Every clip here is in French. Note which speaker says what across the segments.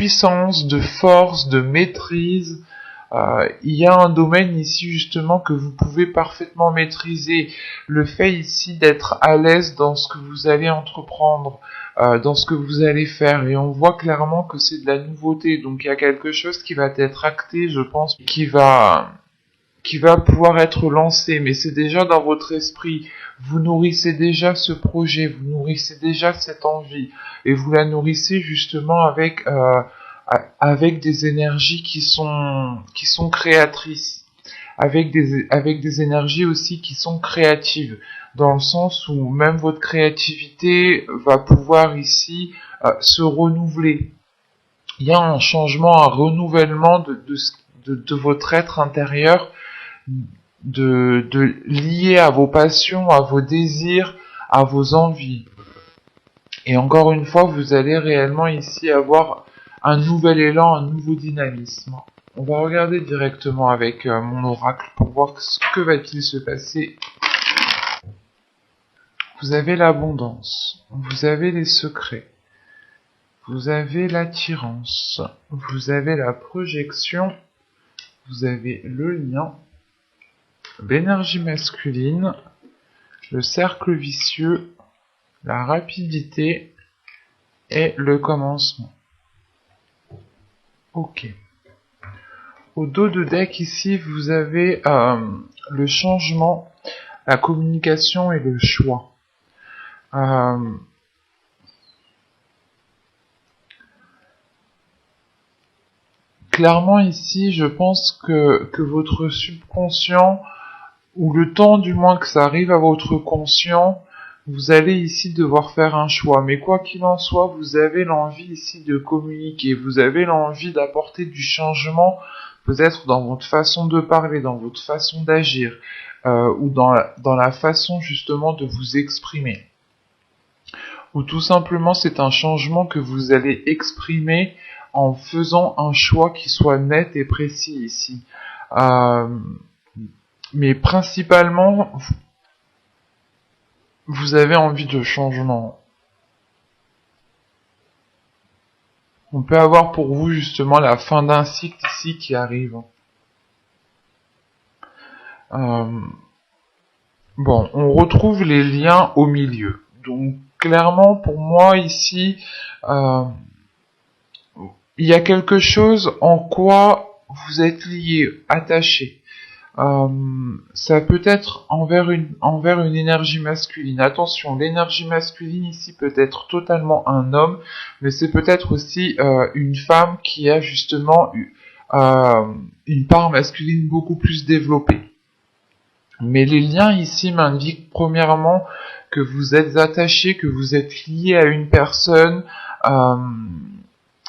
Speaker 1: puissance, de force, de maîtrise. Il y a un domaine ici justement que vous pouvez parfaitement maîtriser. Le fait ici d'être à l'aise dans ce que vous allez entreprendre, dans ce que vous allez faire. Et on voit clairement que c'est de la nouveauté. Donc il y a quelque chose qui va être acté, je pense, qui va pouvoir être lancé. Mais c'est déjà dans votre esprit. Vous nourrissez déjà ce projet, vous nourrissez déjà cette envie. Et vous la nourrissez justement avec des énergies qui sont créatrices, avec des énergies aussi qui sont créatives, dans le sens où même votre créativité va pouvoir ici se renouveler. Il y a un changement, un renouvellement de votre être intérieur, lié à vos passions, à vos désirs, à vos envies. Et encore une fois, vous allez réellement ici avoir un nouvel élan, un nouveau dynamisme. On va regarder directement avec mon oracle pour voir ce que va-t-il se passer. Vous avez l'abondance, vous avez les secrets, vous avez l'attirance, vous avez la projection, vous avez le lien, l'énergie masculine, le cercle vicieux, la rapidité et le commencement. Ok. Au dos de deck ici, vous avez le changement, la communication et le choix. Clairement ici, je pense que votre subconscient, ou le temps du moins que ça arrive à votre conscient, vous allez ici devoir faire un choix. Mais quoi qu'il en soit, vous avez l'envie ici de communiquer, vous avez l'envie d'apporter du changement, peut-être dans votre façon de parler, dans votre façon d'agir, ou dans la façon justement de vous exprimer. Ou tout simplement c'est un changement que vous allez exprimer en faisant un choix qui soit net et précis ici. Mais principalement, vous avez envie de changement. On peut avoir pour vous justement la fin d'un cycle ici qui arrive. Bon, on retrouve les liens au milieu. Donc clairement pour moi ici, il y a quelque chose en quoi vous êtes lié, attaché. Ça peut être envers une énergie masculine. Attention, l'énergie masculine ici peut être totalement un homme, mais c'est peut-être aussi une femme qui a justement une part masculine beaucoup plus développée. Mais les liens ici m'indiquent premièrement que vous êtes attaché, que vous êtes lié à une personne,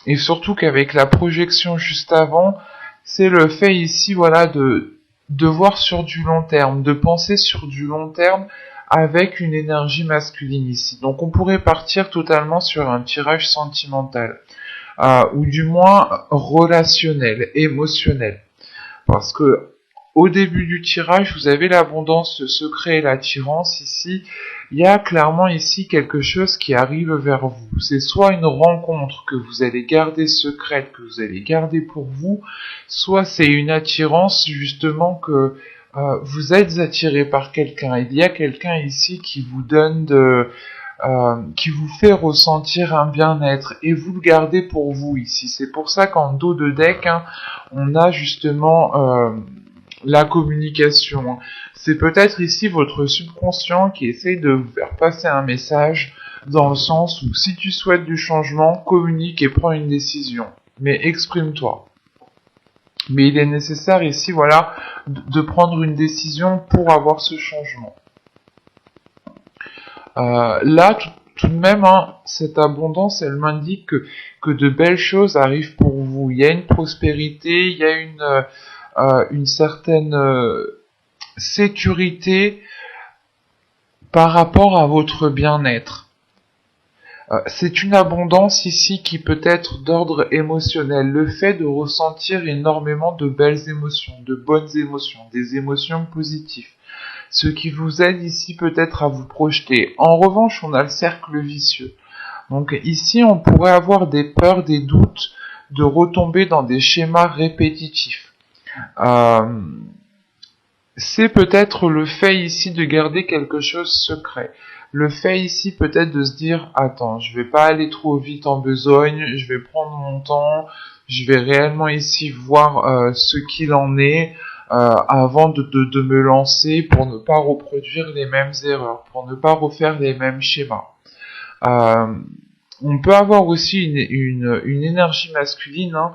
Speaker 1: et surtout qu'avec la projection juste avant, c'est le fait ici, voilà, de voir sur du long terme, de penser sur du long terme avec une énergie masculine ici. Donc on pourrait partir totalement sur un tirage sentimental, ou du moins relationnel, émotionnel. Parce que au début du tirage, vous avez l'abondance, le secret et l'attirance ici. Il y a clairement ici quelque chose qui arrive vers vous. C'est soit une rencontre que vous allez garder secrète, que vous allez garder pour vous, soit c'est une attirance justement que vous êtes attiré par quelqu'un. Il y a quelqu'un ici qui vous donne qui vous fait ressentir un bien-être et vous le gardez pour vous ici. C'est pour ça qu'en dos de deck, on a justement la communication. C'est peut-être ici votre subconscient qui essaye de vous faire passer un message dans le sens où si tu souhaites du changement, communique et prends une décision. Mais exprime-toi. Mais il est nécessaire ici, voilà, de prendre une décision pour avoir ce changement. Là, tout de même, cette abondance, elle m'indique que de belles choses arrivent pour vous. Il y a une prospérité, il y a une certaine sécurité par rapport à votre bien-être. C'est une abondance ici qui peut être d'ordre émotionnel, le fait de ressentir énormément de belles émotions, de bonnes émotions, des émotions positives, ce qui vous aide ici peut-être à vous projeter. En revanche, on a le cercle vicieux. Donc ici, on pourrait avoir des peurs, des doutes, de retomber dans des schémas répétitifs. Euh, c'est peut-être le fait ici de garder quelque chose secret. Le fait ici peut-être de se dire, attends, je vais pas aller trop vite en besogne, je vais prendre mon temps, je vais réellement ici voir ce qu'il en est avant de me lancer pour ne pas reproduire les mêmes erreurs, pour ne pas refaire les mêmes schémas. Euh, on peut avoir aussi une énergie masculine, hein,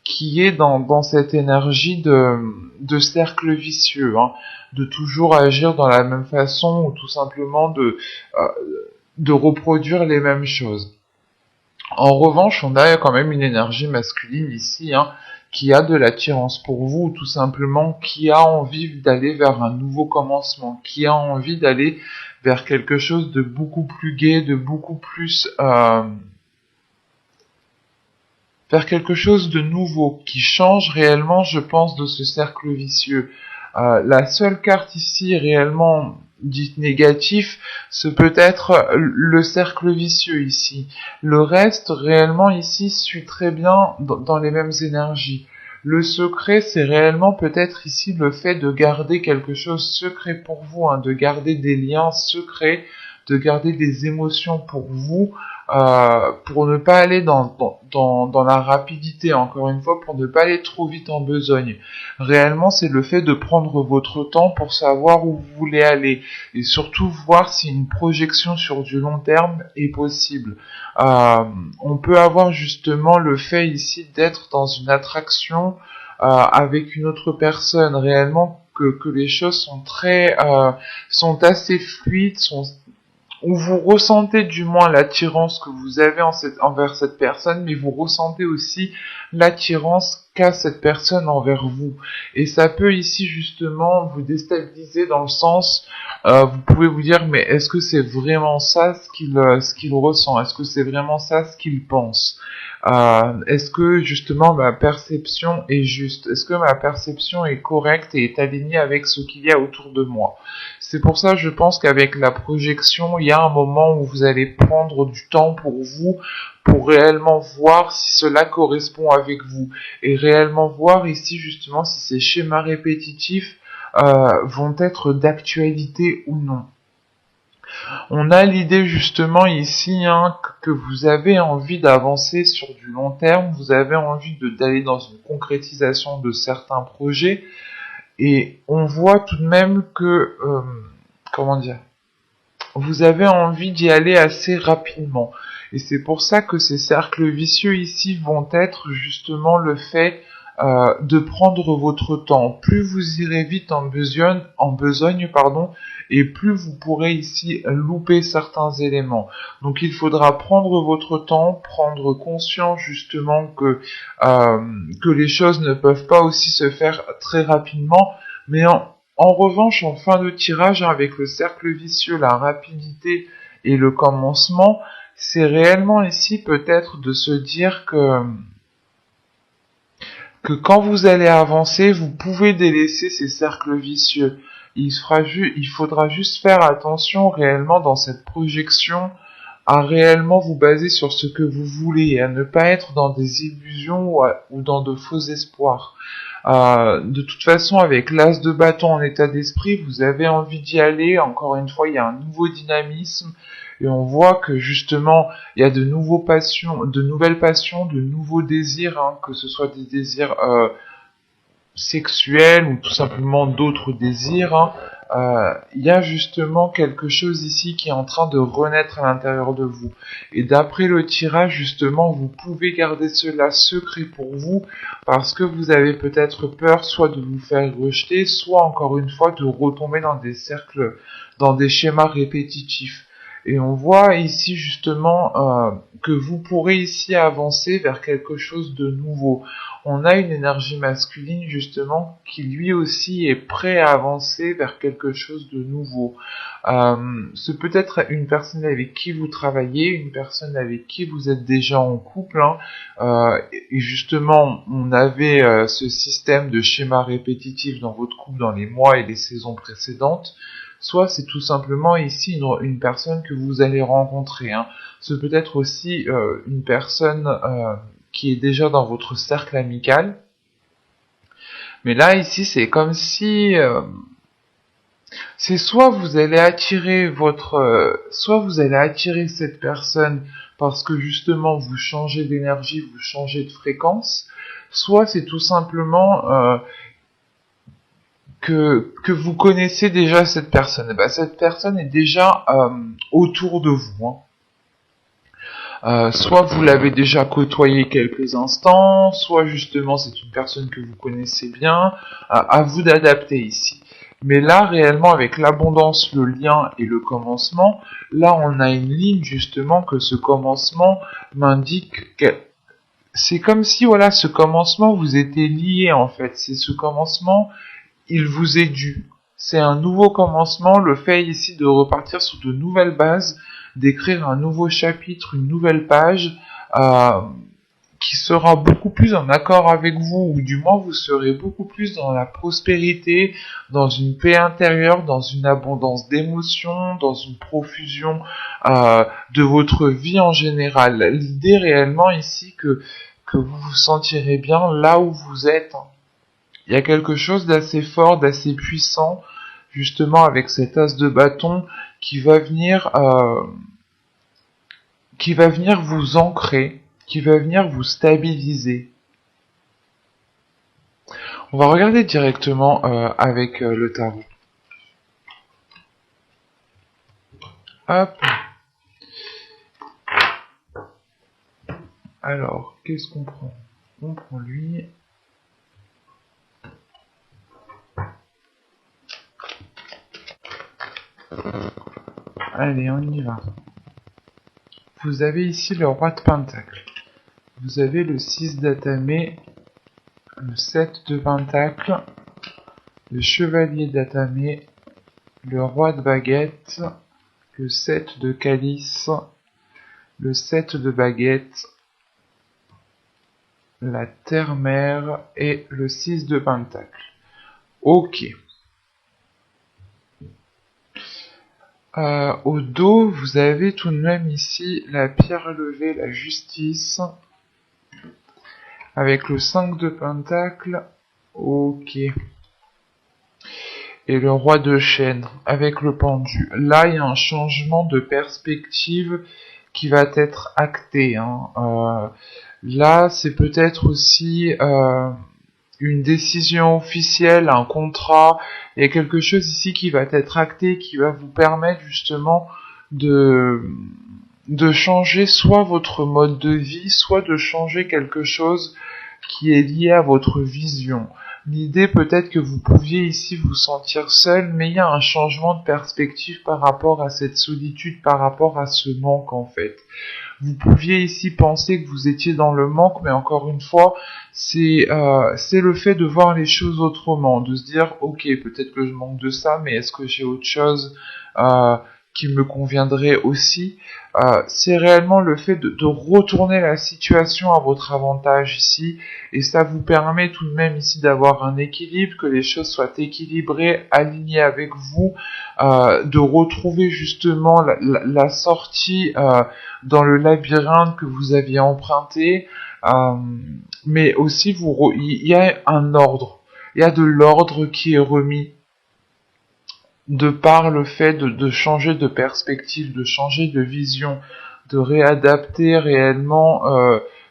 Speaker 1: qui est dans cette énergie de cercle vicieux, hein, de toujours agir dans la même façon ou tout simplement de reproduire les mêmes choses. En revanche, on a quand même une énergie masculine ici, hein, qui a de l'attirance pour vous, ou tout simplement qui a envie d'aller vers un nouveau commencement, qui a envie d'aller vers quelque chose de beaucoup plus gai, de beaucoup plus vers quelque chose de nouveau, qui change réellement, je pense, de ce cercle vicieux. La seule carte ici réellement dite négatif, c'est peut-être le cercle vicieux ici. Le reste, réellement ici, suit très bien dans les mêmes énergies. Le secret, c'est réellement peut-être ici le fait de garder quelque chose secret pour vous, hein, de garder des liens secrets, de garder des émotions pour vous, pour ne pas aller dans la rapidité, encore une fois, pour ne pas aller trop vite en besogne. Réellement, c'est le fait de prendre votre temps pour savoir où vous voulez aller et surtout voir si une projection sur du long terme est possible. On peut avoir justement le fait ici d'être dans une attraction avec une autre personne, réellement que les choses sont assez fluides, où vous ressentez du moins l'attirance que vous avez envers cette personne, mais vous ressentez aussi l'attirance qu'a cette personne envers vous. Et ça peut ici justement vous déstabiliser dans le sens, vous pouvez vous dire, mais est-ce que c'est vraiment ça ce qu'il ressent? Est-ce que c'est vraiment ça ce qu'il pense? Est-ce que justement ma perception est juste? Est-ce que ma perception est correcte et est alignée avec ce qu'il y a autour de moi? C'est pour ça, je pense qu'avec la projection, il y a un moment où vous allez prendre du temps pour vous, pour réellement voir si cela correspond avec vous, et réellement voir ici justement si ces schémas répétitifs vont être d'actualité ou non. On a l'idée justement ici, hein, que vous avez envie d'avancer sur du long terme, vous avez envie d'aller dans une concrétisation de certains projets, et on voit tout de même que, comment dire, vous avez envie d'y aller assez rapidement. Et c'est pour ça que ces cercles vicieux ici vont être justement le fait de prendre votre temps. Plus vous irez vite en besogne, et plus vous pourrez ici louper certains éléments. Donc il faudra prendre votre temps, prendre conscience justement que les choses ne peuvent pas aussi se faire très rapidement, mais en revanche, en fin de tirage, avec le cercle vicieux, la rapidité et le commencement, c'est réellement ici peut-être de se dire que quand vous allez avancer, vous pouvez délaisser ces cercles vicieux. Il faudra juste faire attention réellement dans cette projection à réellement vous baser sur ce que vous voulez et à ne pas être dans des illusions ou dans de faux espoirs. De toute façon, avec l'as de bâton en état d'esprit, vous avez envie d'y aller. Encore une fois, il y a un nouveau dynamisme et on voit que justement, il y a de nouvelles passions, de nouveaux désirs, hein, que ce soit des désirs sexuels ou tout simplement d'autres désirs, hein. Il y a justement quelque chose ici qui est en train de renaître à l'intérieur de vous. Et d'après le tirage, justement, vous pouvez garder cela secret pour vous parce que vous avez peut-être peur soit de vous faire rejeter, soit encore une fois de retomber dans des cercles, dans des schémas répétitifs. Et on voit ici justement que vous pourrez ici avancer vers quelque chose de nouveau. On a une énergie masculine justement qui lui aussi est prêt à avancer vers quelque chose de nouveau. C'est peut-être une personne avec qui vous travaillez, une personne avec qui vous êtes déjà en couple, hein, et justement on avait ce système de schéma répétitif dans votre couple dans les mois et les saisons précédentes. Soit c'est tout simplement ici une personne que vous allez rencontrer, hein. C'est peut-être aussi une personne qui est déjà dans votre cercle amical. Mais là, ici, c'est comme si... c'est soit vous allez attirer soit vous allez attirer cette personne parce que justement vous changez d'énergie, vous changez de fréquence, soit c'est tout simplement que vous connaissez déjà cette personne. Et ben, cette personne est déjà autour de vous. Hein. Soit vous l'avez déjà côtoyé quelques instants, soit justement c'est une personne que vous connaissez bien. À vous d'adapter ici. Mais là, réellement, avec l'abondance, le lien et le commencement, là, on a une ligne, justement, que ce commencement m'indique que c'est comme si, voilà, ce commencement vous était lié, en fait. C'est ce commencement, il vous est dû. C'est un nouveau commencement, le fait ici de repartir sur de nouvelles bases, d'écrire un nouveau chapitre, une nouvelle page, qui sera beaucoup plus en accord avec vous, ou du moins vous serez beaucoup plus dans la prospérité, dans une paix intérieure, dans une abondance d'émotions, dans une profusion de votre vie en général. L'idée réellement ici que vous vous sentirez bien là où vous êtes. Il y a quelque chose d'assez fort, d'assez puissant, justement avec cet as de bâton qui va venir vous ancrer, qui va venir vous stabiliser. On va regarder directement avec le tarot. Hop. Alors, qu'est-ce qu'on prend? On prend lui. Allez, on y va. Vous avez ici le roi de Pentacle. Vous avez le 6 d'atamé, le 7 de Pentacle, le chevalier d'atamé, le roi de baguette, le 7 de calice, le 7 de baguette, la terre-mère et le 6 de Pentacle. Ok. Au dos, vous avez tout de même ici la pierre levée, la justice, avec le 5 de Pentacle. Ok. Et le roi de chêne, avec le pendu. Là, il y a un changement de perspective qui va être acté. Hein. Là, c'est peut-être aussi une décision officielle, un contrat. Il y a quelque chose ici qui va être acté, qui va vous permettre justement de changer soit votre mode de vie, soit de changer quelque chose qui est lié à votre vision. L'idée peut-être que vous pouviez ici vous sentir seul, mais il y a un changement de perspective par rapport à cette solitude, par rapport à ce manque en fait. Vous pouviez ici penser que vous étiez dans le manque, mais encore une fois, c'est le fait de voir les choses autrement, de se dire, ok, peut-être que je manque de ça, mais est-ce que j'ai autre chose qui me conviendrait aussi. C'est réellement le fait de retourner la situation à votre avantage ici, et ça vous permet tout de même ici d'avoir un équilibre, que les choses soient équilibrées, alignées avec vous, de retrouver justement la sortie dans le labyrinthe que vous aviez emprunté, mais aussi il y a un ordre, il y a de l'ordre qui est remis de par le fait de changer de perspective, de changer de vision, de réadapter réellement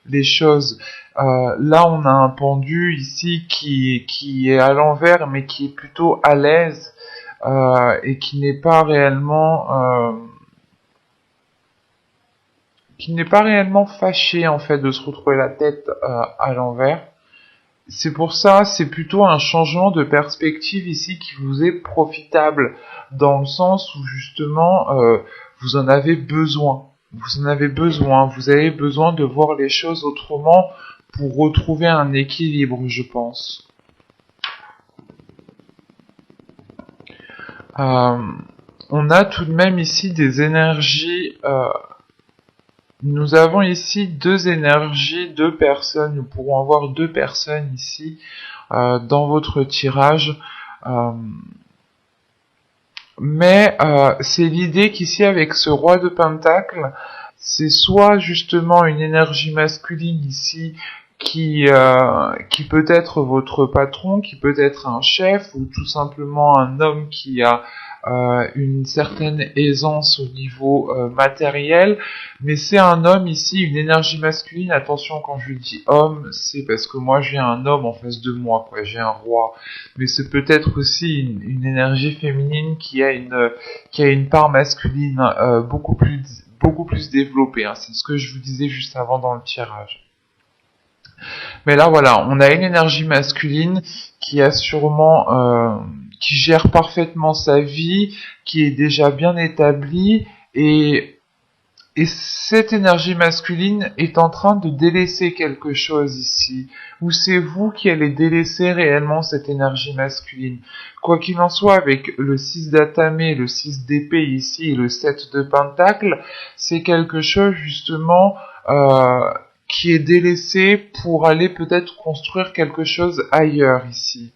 Speaker 1: les choses. Là, on a un pendu ici qui est à l'envers, mais qui est plutôt à l'aise et qui n'est pas réellement fâché en fait de se retrouver la tête à l'envers. C'est pour ça, c'est plutôt un changement de perspective ici qui vous est profitable, dans le sens où justement vous en avez besoin. Vous avez besoin de voir les choses autrement pour retrouver un équilibre, je pense. On a tout de même ici des énergies... Nous avons ici deux énergies, deux personnes. Nous pourrons avoir deux personnes ici dans votre tirage. Mais c'est l'idée qu'ici, avec ce roi de Pentacle, c'est soit justement une énergie masculine ici qui peut être votre patron, qui peut être un chef ou tout simplement un homme qui a une certaine aisance au niveau matériel, mais c'est un homme ici, une énergie masculine. Attention, quand je dis homme, c'est parce que moi j'ai un homme en face de moi, quoi, j'ai un roi, mais c'est peut-être aussi une énergie féminine qui a une part masculine beaucoup plus développée, hein. C'est ce que je vous disais juste avant dans le tirage. Mais là, voilà, on a une énergie masculine qui a sûrement, qui gère parfaitement sa vie, qui est déjà bien établie, et cette énergie masculine est en train de délaisser quelque chose ici, ou c'est vous qui allez délaisser réellement cette énergie masculine. Quoi qu'il en soit, avec le 6 d'atamé, le 6 d'épée ici et le 7 de pentacle, c'est quelque chose justement qui est délaissé pour aller peut-être construire quelque chose ailleurs ici.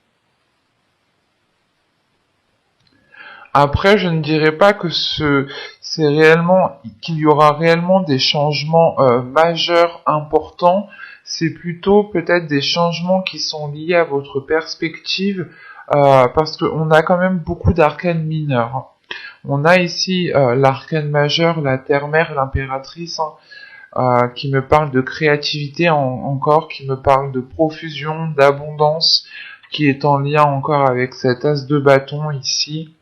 Speaker 1: Après, je ne dirais pas que c'est réellement qu'il y aura réellement des changements majeurs importants. C'est plutôt peut-être des changements qui sont liés à votre perspective, parce qu'on a quand même beaucoup d'arcanes mineurs. On a ici l'arcane majeur, la terre-mère, l'impératrice, hein, qui me parle de créativité encore, qui me parle de profusion, d'abondance, qui est en lien encore avec cet as de bâton ici,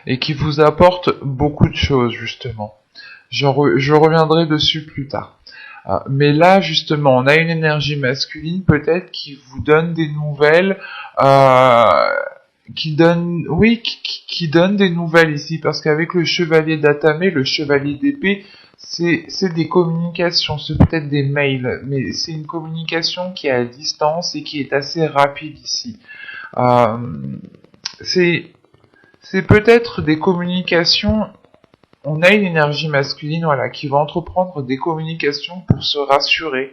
Speaker 1: et qui vous apporte beaucoup de choses justement. Je reviendrai dessus plus tard. Mais là justement, on a une énergie masculine peut-être qui vous donne des nouvelles, qui donne des nouvelles ici, parce qu'avec le chevalier d'atamé, le chevalier d'épée, c'est des communications, c'est peut-être des mails, mais c'est une communication qui est à distance et qui est assez rapide ici. Euh, c'est c'est peut-être des communications. On a une énergie masculine, voilà, qui va entreprendre des communications pour se rassurer,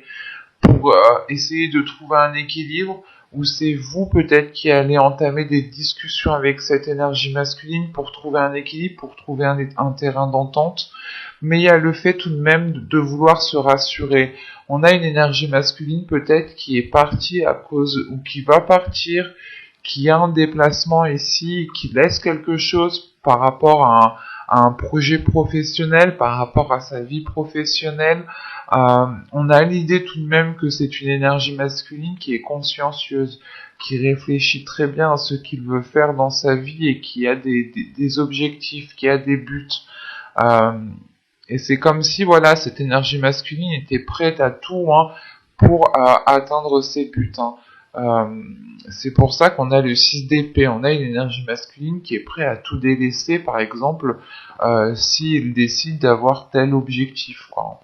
Speaker 1: pour essayer de trouver un équilibre, ou c'est vous peut-être qui allez entamer des discussions avec cette énergie masculine pour trouver un équilibre, pour trouver un terrain d'entente. Mais il y a le fait tout de même de vouloir se rassurer. On a une énergie masculine peut-être qui est partie à cause, ou qui va partir, qui a un déplacement ici, qui laisse quelque chose par rapport à un projet professionnel, par rapport à sa vie professionnelle. On a l'idée tout de même que c'est une énergie masculine qui est consciencieuse, qui réfléchit très bien à ce qu'il veut faire dans sa vie et qui a des objectifs, qui a des buts. Euh, et c'est comme si, voilà, cette énergie masculine était prête à tout, hein, pour atteindre ses buts, hein. C'est pour ça qu'on a le 6 d'épée, on a une énergie masculine qui est prête à tout délaisser, par exemple, s'il décide d'avoir tel objectif, quoi.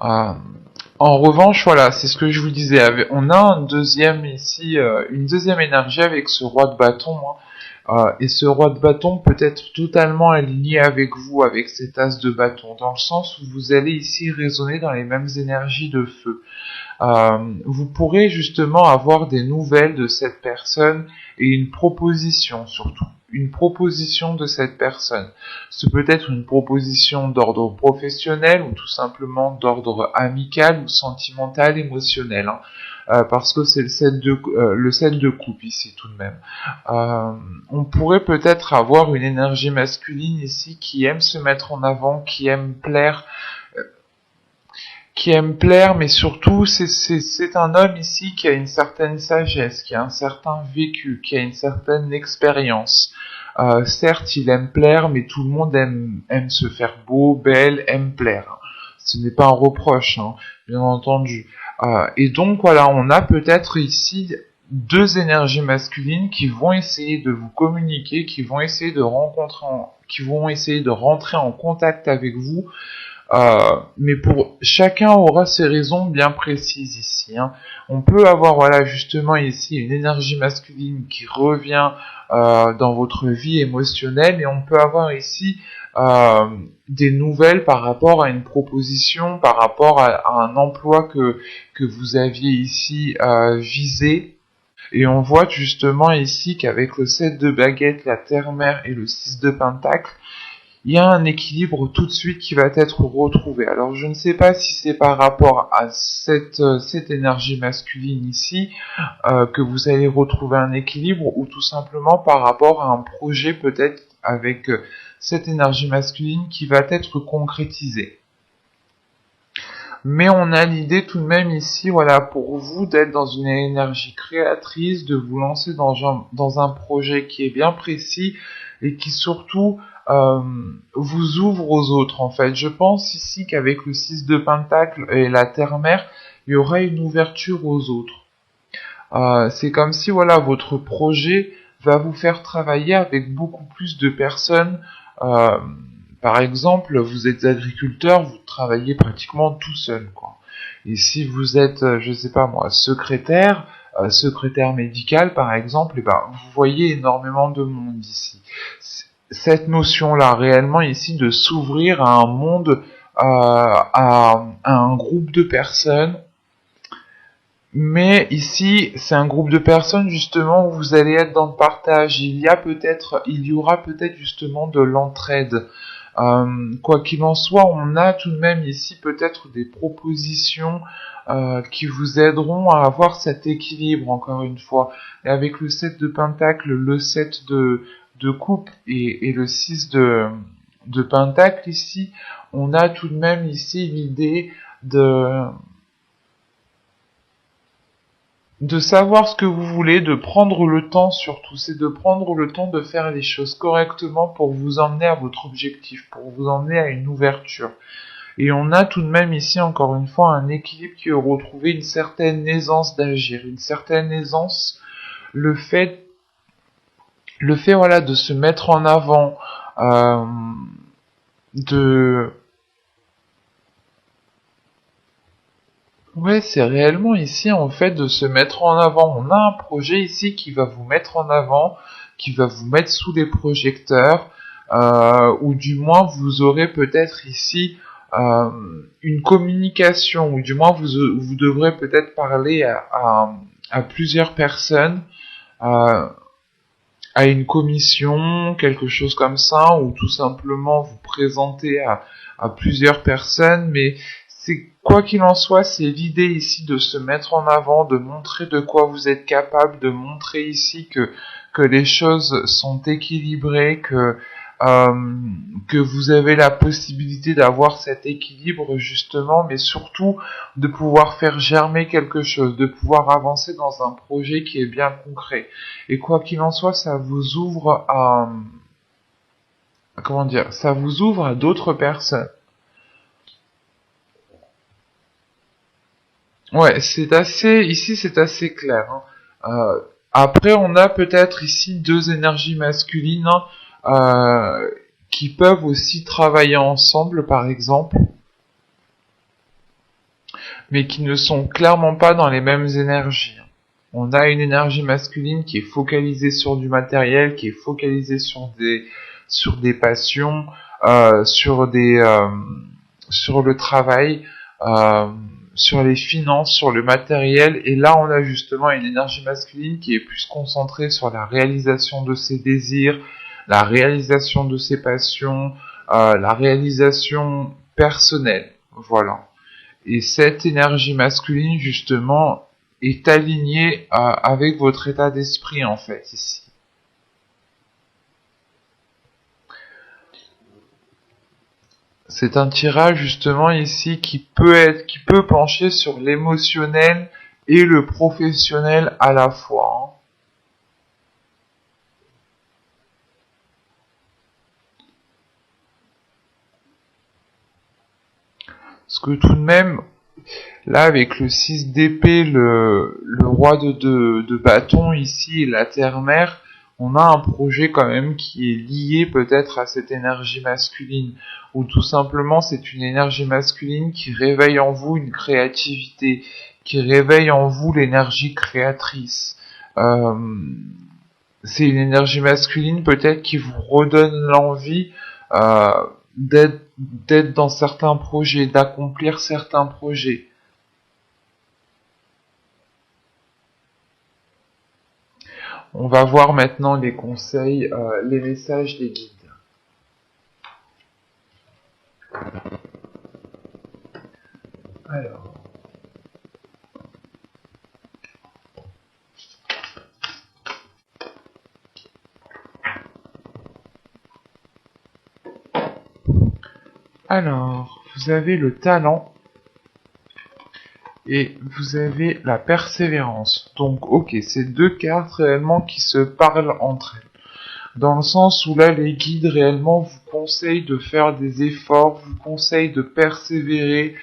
Speaker 1: En revanche, voilà, c'est ce que je vous disais, on a un deuxième ici, une deuxième énergie avec ce roi de bâton, hein. Et ce roi de bâton peut être totalement aligné avec vous, avec cet as de bâton, dans le sens où vous allez ici résonner dans les mêmes énergies de feu. Vous pourrez justement avoir des nouvelles de cette personne et une proposition surtout, une proposition de cette personne. Ce peut être une proposition d'ordre professionnel ou tout simplement d'ordre amical ou sentimental, émotionnel, hein. Parce que c'est le 7 de coupe ici tout de même. On pourrait peut-être avoir une énergie masculine ici qui aime se mettre en avant, qui aime plaire, mais surtout c'est un homme ici qui a une certaine sagesse, qui a un certain vécu, qui a une certaine expérience. Certes, il aime plaire, mais tout le monde aime se faire beau, belle, aime plaire. Ce n'est pas un reproche, hein, bien entendu. Et donc voilà, on a peut-être ici deux énergies masculines qui vont essayer de vous communiquer, qui vont essayer de rentrer en contact avec vous. Mais pour chacun aura ses raisons bien précises ici, hein. On peut avoir, voilà, justement ici une énergie masculine qui revient dans votre vie émotionnelle, et on peut avoir ici des nouvelles par rapport à une proposition, par rapport à un emploi que vous aviez ici visé. Et on voit justement ici qu'avec le 7 de baguette, la terre-mère et le 6 de pentacle, il y a un équilibre tout de suite qui va être retrouvé. Alors je ne sais pas si c'est par rapport à cette énergie masculine ici que vous allez retrouver un équilibre ou tout simplement par rapport à un projet peut-être avec cette énergie masculine qui va être concrétisée. Mais on a l'idée tout de même ici, voilà, pour vous d'être dans une énergie créatrice, de vous lancer dans un projet qui est bien précis et qui surtout vous ouvre aux autres en fait. Je pense ici qu'avec le 6 de Pentacle et la Terre-Mère, il y aura une ouverture aux autres. C'est comme si voilà votre projet va vous faire travailler avec beaucoup plus de personnes. Euh, Par exemple, vous êtes agriculteur, vous travaillez pratiquement tout seul, quoi. Et si vous êtes, je sais pas moi, secrétaire médical par exemple, et ben vous voyez énormément de monde ici. Cette notion-là, réellement ici, de s'ouvrir à un monde, à un groupe de personnes, mais ici, c'est un groupe de personnes justement où vous allez être dans le partage. Il y aura peut-être justement de l'entraide. Quoi qu'il en soit, on a tout de même ici peut-être des propositions qui vous aideront à avoir cet équilibre encore une fois. Et avec le 7 de Pentacle, le 7 de coupe et le 6 de Pentacle ici, on a tout de même ici l'idée de savoir ce que vous voulez, de prendre le temps surtout, c'est de prendre le temps de faire les choses correctement pour vous emmener à votre objectif, pour vous emmener à une ouverture. Et on a tout de même ici encore une fois un équilibre qui est retrouvé, une certaine aisance d'agir, une certaine aisance, le fait, voilà de se mettre en avant, euh, de Ouais, c'est réellement ici en fait de se mettre en avant. On a un projet ici qui va vous mettre en avant, qui va vous mettre sous les projecteurs, ou du moins vous aurez peut-être ici euh, une communication, ou du moins vous devrez peut-être parler à plusieurs personnes, euh, à une commission, quelque chose comme ça, ou tout simplement vous présenter à plusieurs personnes, mais c'est quoi qu'il en soit, c'est l'idée ici de se mettre en avant, de montrer de quoi vous êtes capable, de montrer ici que les choses sont équilibrées, que vous avez la possibilité d'avoir cet équilibre justement, mais surtout de pouvoir faire germer quelque chose, de pouvoir avancer dans un projet qui est bien concret. Et quoi qu'il en soit, ça vous ouvre à, comment dire, ça vous ouvre à d'autres personnes. Ouais, ici c'est assez clair, hein. Après, on a peut-être ici deux énergies masculines, hein, qui peuvent aussi travailler ensemble, par exemple, mais qui ne sont clairement pas dans les mêmes énergies. On a une énergie masculine qui est focalisée sur du matériel, qui est focalisée sur des passions, sur le travail, euh, sur les finances, sur le matériel. Et là, on a justement une énergie masculine qui est plus concentrée sur la réalisation de ses désirs, la réalisation de ses passions, la réalisation personnelle. Voilà. Et cette énergie masculine, justement, est alignée avec votre état d'esprit, en fait, ici. C'est un tirage, justement, ici, qui peut pencher sur l'émotionnel et le professionnel à la fois, hein. Parce que tout de même, là, avec le 6 d'épée, le roi de bâton ici et la terre-mère, on a un projet quand même qui est lié peut-être à cette énergie masculine, ou tout simplement c'est une énergie masculine qui réveille en vous une créativité, qui réveille en vous l'énergie créatrice. Euh, c'est une énergie masculine peut-être qui vous redonne l'envie d'être dans certains projets, d'accomplir certains projets. On va voir maintenant les conseils, les messages des guides. Alors, vous avez le talent et vous avez la persévérance. Donc, ok, c'est deux cartes réellement qui se parlent entre elles. Dans le sens où là, les guides réellement vous conseillent de faire des efforts, vous conseillent de persévérer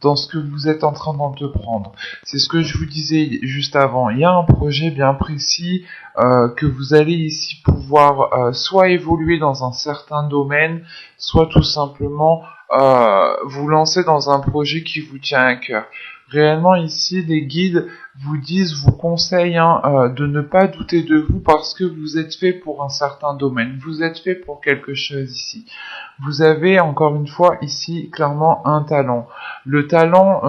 Speaker 1: dans ce que vous êtes en train d'entreprendre. C'est ce que je vous disais juste avant. Il y a un projet bien précis que vous allez ici pouvoir soit évoluer dans un certain domaine, soit tout simplement vous lancer dans un projet qui vous tient à cœur. Réellement ici, les guides vous conseillent de ne pas douter de vous parce que vous êtes fait pour un certain domaine, vous êtes fait pour quelque chose ici. Vous avez encore une fois ici clairement un talent. Le talent,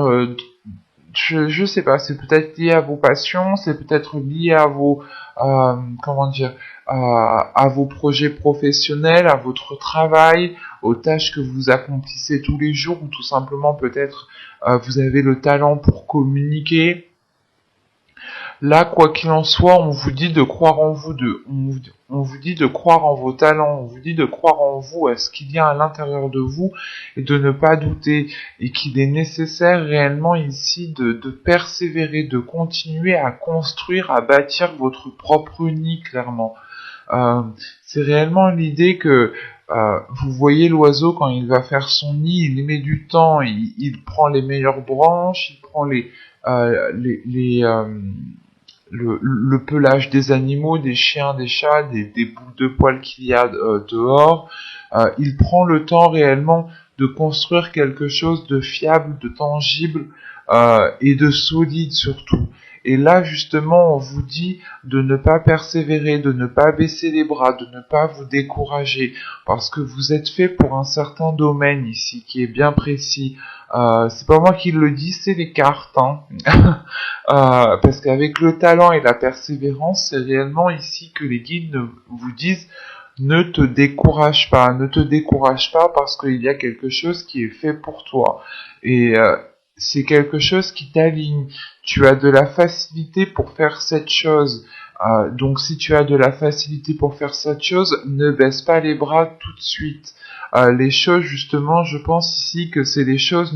Speaker 1: je sais pas, c'est peut-être lié à vos passions, c'est peut-être lié à vos, comment dire, à vos projets professionnels, à votre travail, aux tâches que vous accomplissez tous les jours, ou tout simplement peut-être vous avez le talent pour communiquer. Là, quoi qu'il en soit, on vous dit de croire en vous, on vous dit de croire en vos talents, on vous dit de croire en vous, à ce qu'il y a à l'intérieur de vous, et de ne pas douter, et qu'il est nécessaire réellement ici de persévérer, de continuer à construire, à bâtir votre propre nid, clairement. Euh, c'est réellement l'idée que vous voyez l'oiseau quand il va faire son nid, il met du temps, il prend les meilleures branches, il prend le pelage des animaux, des chiens, des chats, des bouts de poils qu'il y a dehors. Il prend le temps réellement de construire quelque chose de fiable, de tangible et de solide surtout. Et là, justement, on vous dit de ne pas persévérer, de ne pas baisser les bras, de ne pas vous décourager, parce que vous êtes fait pour un certain domaine ici, qui est bien précis. C'est pas moi qui le dis, c'est les cartes. Hein. Parce qu'avec le talent et la persévérance, c'est réellement ici que les guides vous disent ne te décourage pas, ne te décourage pas parce qu'il y a quelque chose qui est fait pour toi. Et c'est quelque chose qui t'aligne. Tu as de la facilité pour faire cette chose. Donc si tu as de la facilité pour faire cette chose, ne baisse pas les bras tout de suite. Les choses, justement, je pense ici que c'est les choses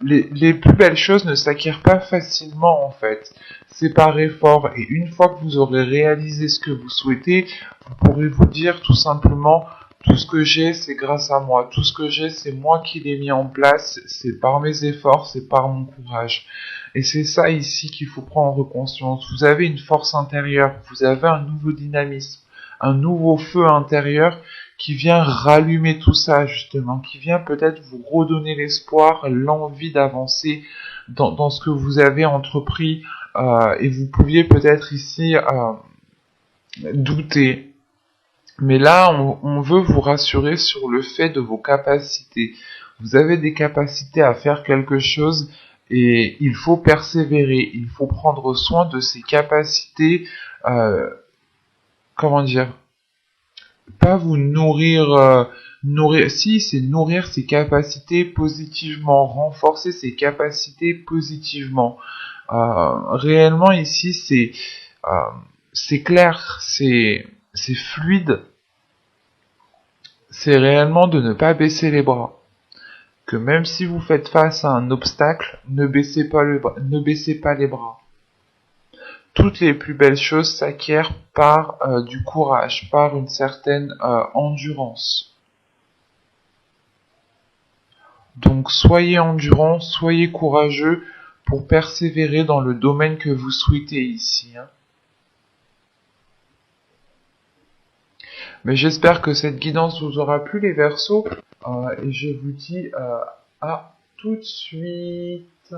Speaker 1: les plus belles choses ne s'acquièrent pas facilement en fait. C'est par effort et une fois que vous aurez réalisé ce que vous souhaitez, vous pourrez vous dire tout simplement tout ce que j'ai c'est grâce à moi, tout ce que j'ai c'est moi qui l'ai mis en place, c'est par mes efforts, c'est par mon courage. Et c'est ça ici qu'il faut prendre conscience. Vous avez une force intérieure, vous avez un nouveau dynamisme, un nouveau feu intérieur qui vient rallumer tout ça justement, qui vient peut-être vous redonner l'espoir, l'envie d'avancer dans ce que vous avez entrepris et vous pouviez peut-être ici douter. Mais là, on veut vous rassurer sur le fait de vos capacités. Vous avez des capacités à faire quelque chose et il faut persévérer, il faut prendre soin de ces capacités, comment dire, pas vous nourrir, si c'est nourrir ses capacités positivement, renforcer ses capacités positivement. Réellement ici euh, c'est clair, c'est fluide, c'est réellement de ne pas baisser les bras. Que même si vous faites face à un obstacle, ne baissez pas ne baissez pas les bras. Toutes les plus belles choses s'acquièrent par du courage, par une certaine endurance. Donc soyez endurant, soyez courageux pour persévérer dans le domaine que vous souhaitez ici. Hein. Mais j'espère que cette guidance vous aura plu les Verseaux et je vous dis à tout de suite.